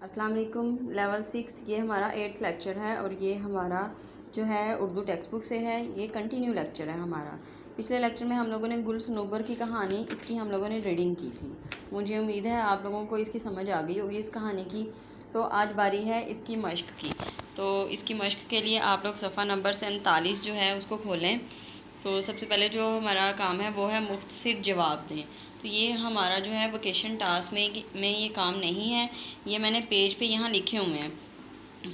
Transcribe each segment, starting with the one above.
السلام علیکم۔ لیول 6 یہ ہمارا 8th لیکچر ہے اور یہ ہمارا جو ہے اردو ٹیکسٹ بک سے ہے۔ یہ کنٹینیو لیکچر ہے ہمارا۔ پچھلے لیکچر میں ہم لوگوں نے گل صنوبر کی کہانی اس کی ہم لوگوں نے ریڈنگ کی تھی۔ مجھے امید ہے آپ لوگوں کو اس کی سمجھ آ گئی ہوگی اس کہانی کی۔ تو آج باری ہے اس کی مشق کی۔ تو اس کی مشق کے لیے آپ لوگ صفحہ نمبر 47 جو ہے اس کو کھولیں۔ تو سب سے پہلے جو ہمارا کام ہے وہ ہے مختصر جواب دیں۔ تو یہ ہمارا جو ہے ووکیشن ٹاسک میں یہ کام نہیں ہے، یہ میں نے پیج پہ یہاں لکھے ہوئے ہیں۔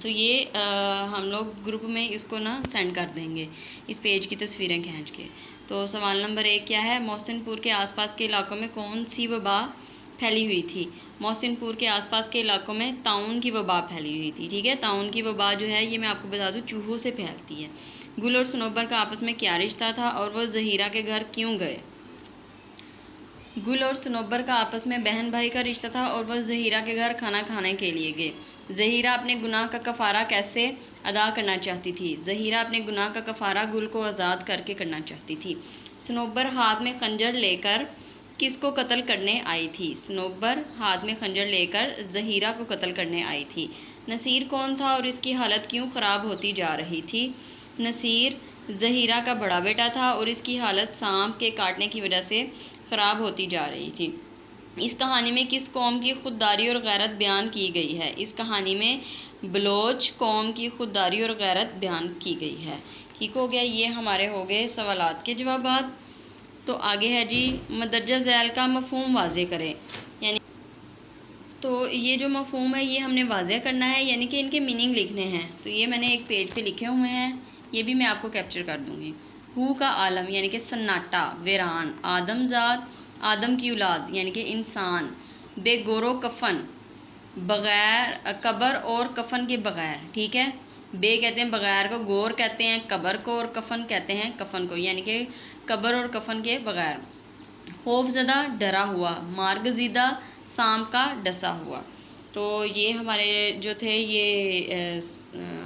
تو یہ ہم لوگ گروپ میں اس کو نا سینڈ کر دیں گے، اس پیج کی تصویریں کھینچ کے۔ تو سوال نمبر 1 کیا ہے؟ محسن پور کے آس پاس کے علاقوں میں کون سی وبا پھیلی ہوئی تھی؟ محسن پور کے آس پاس کے علاقوں میں طاعون کی وبا پھیلی ہوئی تھی۔ ٹھیک ہے، طاعون کی وبا جو ہے یہ میں آپ کو بتا دوں چوہوں سے پھیلتی ہے۔ گل اور صنوبر کا آپس میں کیا رشتہ تھا اور وہ زہیرہ کے گھر کیوں گئے؟ گل اور صنوبر کا آپس میں بہن بھائی کا رشتہ تھا اور وہ زہیرہ کے گھر کھانا کھانے کے لیے گئے۔ زہیرہ اپنے گناہ کا کفارہ کیسے ادا کرنا چاہتی تھی؟ زہیرہ اپنے گناہ کا کفارہ گل کو آزاد کر کے کرنا چاہتی تھی۔ صنوبر ہاتھ میں خنجر لے کر کس کو قتل کرنے آئی تھی؟ صنوبر ہاتھ میں خنجر لے کر زہیرہ کو قتل کرنے آئی تھی۔ نصیر کون تھا اور اس کی حالت کیوں خراب ہوتی جا رہی تھی؟ نصیر زہیرہ کا بڑا بیٹا تھا اور اس کی حالت سانپ کے کاٹنے کی وجہ سے خراب ہوتی جا رہی تھی۔ اس کہانی میں کس قوم کی خودداری اور غیرت بیان کی گئی ہے؟ اس کہانی میں بلوچ قوم کی خودداری اور غیرت بیان کی گئی ہے۔ ٹھیک ہو گیا، یہ ہمارے ہو گئے سوالات کے جوابات۔ تو آگے ہے جی مندرجہ ذیل کا مفہوم واضح کریں۔ یعنی تو یہ جو مفہوم ہے یہ ہم نے واضح کرنا ہے، یعنی کہ ان کے میننگ لکھنے ہیں۔ تو یہ میں نے ایک پیج پہ لکھے ہوئے ہیں، یہ بھی میں آپ کو کیپچر کر دوں گی۔ ہو کا عالم یعنی کہ سناٹا، ویران۔ آدم زاد، آدم کی اولاد یعنی کہ انسان۔ بے گور و کفن، بغیر قبر اور کفن کے بغیر۔ ٹھیک ہے، بے کہتے ہیں بغیر کو، گور کہتے ہیں قبر کو اور کفن کہتے ہیں کفن کو، یعنی کہ قبر اور کفن کے بغیر۔ خوف زدہ، ڈرا ہوا۔ مارگ زیدہ، سانپ کا ڈسا ہوا۔ تو یہ ہمارے جو تھے یہ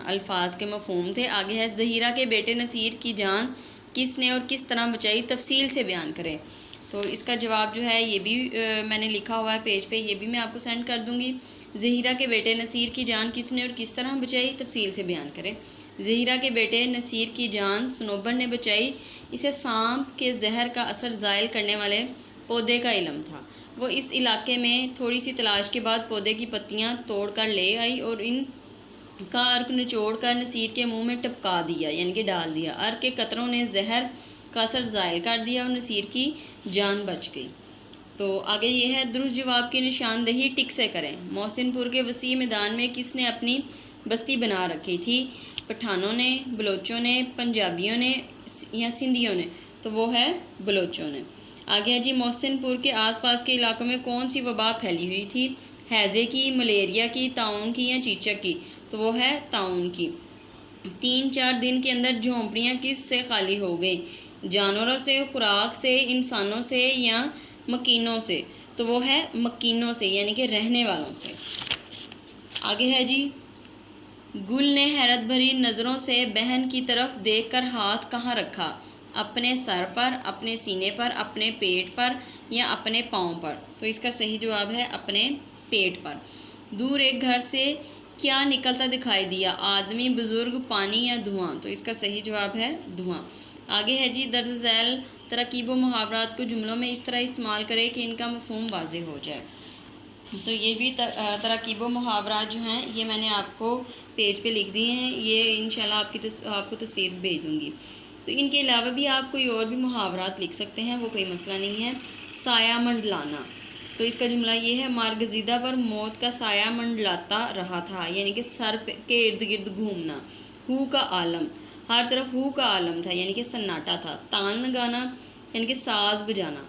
الفاظ کے مفہوم تھے۔ آگے ہے زہیرہ کے بیٹے نصیر کی جان کس نے اور کس طرح بچائی؟ تفصیل سے بیان کریں۔ تو اس کا جواب جو ہے یہ بھی میں نے لکھا ہوا ہے پیج پہ، یہ بھی میں آپ کو سینڈ کر دوں گی۔ زہیرہ کے بیٹے نصیر کی جان کس نے اور کس طرح بچائی؟ تفصیل سے بیان کریں۔ زہیرہ کے بیٹے نصیر کی جان صنوبر نے بچائی، اسے سانپ کے زہر کا اثر زائل کرنے والے پودے کا علم تھا۔ وہ اس علاقے میں تھوڑی سی تلاش کے بعد پودے کی پتیاں توڑ کر لے آئی اور ان کا عرق نچوڑ کر نصیر کے منہ میں ٹپکا دیا، یعنی کہ ڈال دیا۔ عرق کے قطروں نے زہر کا اثر زائل کر دیا اور نصیر کی جان بچ گئی۔ تو آگے یہ ہے درست جواب کی نشاندہی ٹک سے کریں۔ محسن پور کے وسیع میدان میں کس نے اپنی بستی بنا رکھی تھی؟ پٹھانوں نے، بلوچوں نے، پنجابیوں نے یا سندھیوں نے؟ تو وہ ہے بلوچوں نے۔ آگے ہے جی محسن پور کے آس پاس کے علاقوں میں کون سی وبا پھیلی ہوئی تھی؟ ہیضے کی، ملیریا کی، طاعون کی یا چیچک کی؟ تو وہ ہے طاعون کی۔ 3-4 دن کے اندر جھونپڑیاں کس سے خالی ہو گئیں؟ جانوروں سے، خوراک سے، انسانوں سے یا مکینوں سے؟ تو وہ ہے مکینوں سے، یعنی کہ رہنے والوں سے۔ آگے ہے جی گل نے حیرت بھری نظروں سے بہن کی طرف دیکھ کر ہاتھ کہاں رکھا؟ اپنے سر پر، اپنے سینے پر، اپنے پیٹ پر یا اپنے پاؤں پر؟ تو اس کا صحیح جواب ہے اپنے پیٹ پر۔ دور ایک گھر سے کیا نکلتا دکھائی دیا؟ آدمی، بزرگ، پانی یا دھواں؟ تو اس کا صحیح جواب ہے دھواں۔ آگے ہے جی درج ذیل تراکیب و محاورات کو جملوں میں اس طرح استعمال کرے کہ ان کا مفہوم واضح ہو جائے۔ تو یہ بھی تراکیب و محاورات جو ہیں یہ میں نے آپ کو پیج پہ لکھ دیے ہیں، یہ انشاءاللہ آپ کو تصویر بھیج دوں گی۔ تو ان کے علاوہ بھی آپ کوئی اور بھی محاورات لکھ سکتے ہیں، وہ کوئی مسئلہ نہیں ہے۔ سایہ منڈلانا، تو اس کا جملہ یہ ہے مارگزیدہ پر موت کا سایہ منڈلاتا رہا تھا، یعنی کہ سر کے ارد گرد گھومنا۔ ہو کا عالم، ہر طرف ہو کا عالم تھا، یعنی کہ سناٹا تھا۔ تان لگانا یعنی کہ ساز بجانا۔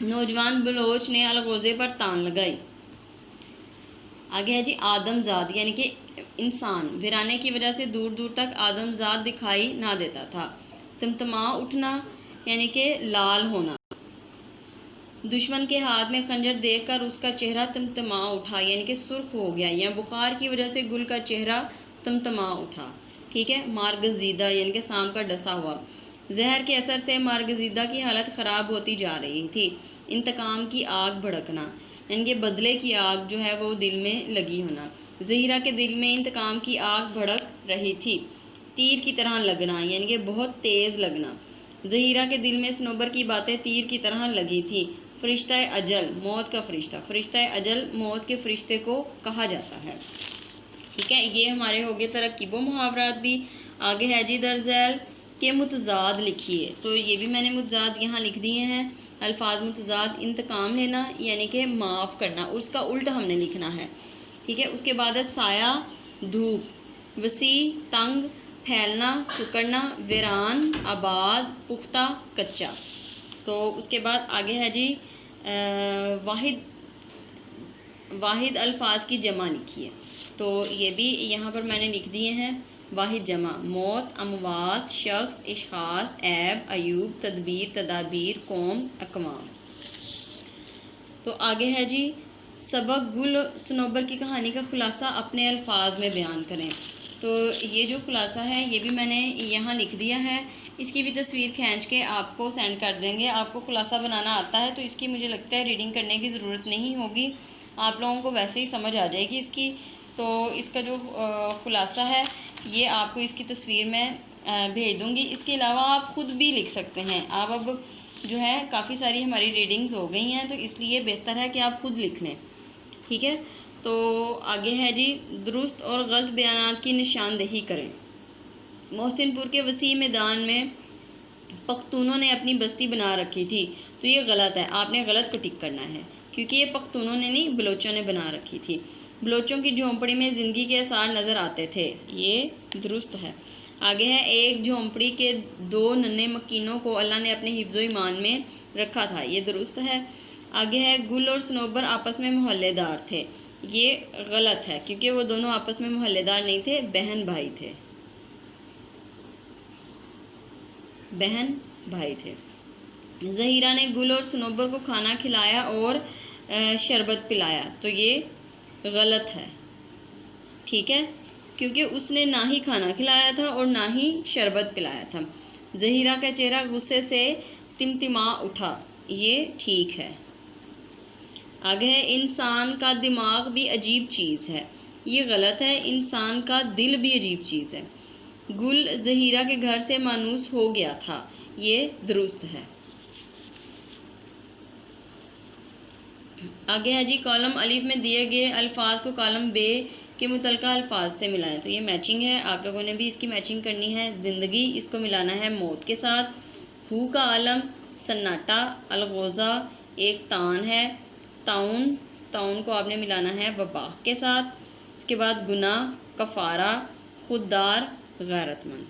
نوجوان بلوچ نے الغوزے پر تان لگائی۔ آگے ہے جی آدم زاد یعنی کہ انسان، ویرانے کی وجہ سے دور دور تک آدم زاد دکھائی نہ دیتا تھا۔ تمتما اٹھنا یعنی کہ لال ہونا۔ دشمن کے ہاتھ میں خنجر دیکھ کر اس کا چہرہ تمتما اٹھا، یعنی کہ سرخ ہو گیا، یا بخار کی وجہ سے گل کا چہرہ تمتما اٹھا۔ ٹھیک ہے، مارگزیدہ یعنی کہ سانپ کا ڈسا ہوا۔ زہر کے اثر سے مارگزیدہ کی حالت خراب ہوتی جا رہی تھی۔ انتقام کی آگ بھڑکنا۔ یعنی کہ بدلے کی آگ جو ہے وہ دل میں لگی ہونا۔ زہیرہ کے دل میں انتقام کی آگ بھڑک رہی تھی، تیر کی طرح لگنا یعنی کہ بہت تیز لگنا۔ زہیرہ کے دل میں صنوبر کی باتیں تیر کی طرح لگی تھی۔ فرشتہ اجل، موت کا فرشتہ، فرشتہ اجل موت کے فرشتے کو کہا جاتا ہے۔ ٹھیک ہے، یہ ہمارے ہو گئے ترکیب و محاورات بھی۔ آگے ہے جی درج ذیل کے متضاد لکھیے، تو یہ بھی میں نے متضاد یہاں لکھ دیے ہیں۔ الفاظ متضاد، انتقام لینا یعنی کہ معاف کرنا، اس کا الٹ ہم نے لکھنا ہے۔ ٹھیک ہے، اس کے بعد ہے سایہ، دھوپ، وسیع، تنگ، پھیلنا، سکڑنا، ویران، آباد، پختہ، کچا۔ تو اس کے بعد آگے ہے جی واحد الفاظ کی جمع لکھیے، تو یہ بھی یہاں پر میں نے لکھ دیے ہیں۔ واحد جمع، موت، اموات، شخص، اشخاص، عیب، عیوب، تدبیر، تدابیر، قوم، اقوام۔ تو آگے ہے جی سبق گل صنوبر کی کہانی کا خلاصہ اپنے الفاظ میں بیان کریں۔ تو یہ جو خلاصہ ہے یہ بھی میں نے یہاں لکھ دیا ہے، اس کی بھی تصویر کھینچ کے آپ کو سینڈ کر دیں گے۔ آپ کو خلاصہ بنانا آتا ہے تو اس کی مجھے لگتا ہے ریڈنگ کرنے کی ضرورت نہیں ہوگی، آپ لوگوں کو ویسے ہی سمجھ آ جائے گی اس کی۔ تو اس کا جو خلاصہ ہے یہ آپ کو اس کی تصویر میں بھیج دوں گی۔ اس کے علاوہ آپ خود بھی لکھ سکتے ہیں۔ آپ اب جو ہے کافی ساری ہماری ریڈنگز ہو گئی ہیں تو اس لیے بہتر ہے کہ آپ خود لکھ لیں۔ ٹھیک ہے، تو آگے ہے جی درست اور غلط بیانات کی نشاندہی کریں۔ محسن پور کے وسیع میدان میں پختونوں نے اپنی بستی بنا رکھی تھی، تو یہ غلط ہے، آپ نے غلط کو ٹک کرنا ہے، کیونکہ یہ پختونوں نے نہیں بلوچوں نے بنا رکھی تھی۔ بلوچوں کی جھونپڑی میں زندگی کے آثار نظر آتے تھے، یہ درست ہے۔ آگے ہے ایک جھونپڑی کے 2 ننھے مکینوں کو اللہ نے اپنے حفظ و ایمان میں رکھا تھا، یہ درست ہے۔ آگے ہے گل اور صنوبر آپس میں محلے دار تھے، یہ غلط ہے کیونکہ وہ دونوں آپس میں محلے دار نہیں تھے، بہن بھائی تھے، بہن بھائی تھے۔ زہیرہ نے گل اور صنوبر کو کھانا کھلایا اور شربت پلایا، تو یہ غلط ہے۔ ٹھیک ہے، کیونکہ اس نے نہ ہی کھانا کھلایا تھا اور نہ ہی شربت پلایا تھا۔ زہیرہ کا چہرہ غصے سے تمتما اٹھا، یہ ٹھیک ہے۔ آگے ہے انسان کا دماغ بھی عجیب چیز ہے، یہ غلط ہے، انسان کا دل بھی عجیب چیز ہے۔ گل زہیرہ کے گھر سے مانوس ہو گیا تھا، یہ درست ہے۔ آگے ہے جی کالم الف میں دیے گئے الفاظ کو کالم بے کے متعلقہ الفاظ سے ملائیں، تو یہ میچنگ ہے، آپ لوگوں نے بھی اس کی میچنگ کرنی ہے۔ زندگی، اس کو ملانا ہے موت کے ساتھ۔ ہو کا عالم سناٹا، الغوزہ ایک تان ہے، تعاون، تعاون کو آپ نے ملانا ہے وبا کے ساتھ۔ اس کے بعد گناہ، کفارہ، خوددار، غیرت مند۔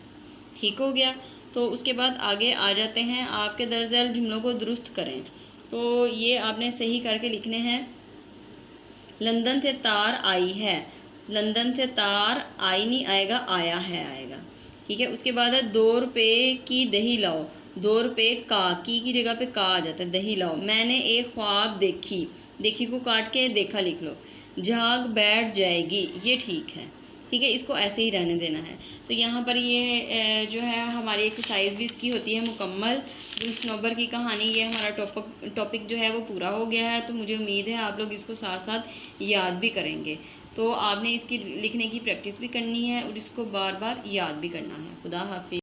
ٹھیک ہو گیا، تو اس کے بعد آگے آ جاتے ہیں، آپ کے درج ذیل جملوں کو درست کریں، تو یہ آپ نے صحیح کر کے لکھنے ہیں۔ لندن سے تار آئی ہے، لندن سے تار آئی نہیں آئے گا، آیا ہے آئے گا۔ ٹھیک ہے، اس کے بعد ہے 2 روپے کی دہی لاؤ، 2 روپے کا، کی جگہ پہ کا آ جاتا ہے، دہی لاؤ۔ میں نے ایک خواب دیکھی، دیکھی کو کاٹ کے دیکھا لکھ لو۔ جھاگ بیٹھ جائے گی، یہ ٹھیک ہے۔ ٹھیک ہے، اس کو ایسے ہی رہنے دینا ہے۔ تو یہاں پر یہ جو ہے ہماری ایکسرسائز بھی اس کی ہوتی ہے مکمل۔ گل صنوبر کی کہانی، یہ ہمارا ٹاپک جو ہے وہ پورا ہو گیا ہے، تو مجھے امید ہے آپ لوگ اس کو ساتھ ساتھ یاد بھی کریں گے۔ تو آپ نے اس کی لکھنے کی پریکٹس بھی کرنی ہے اور اس کو بار بار یاد بھی کرنا ہے۔ خدا حافظ۔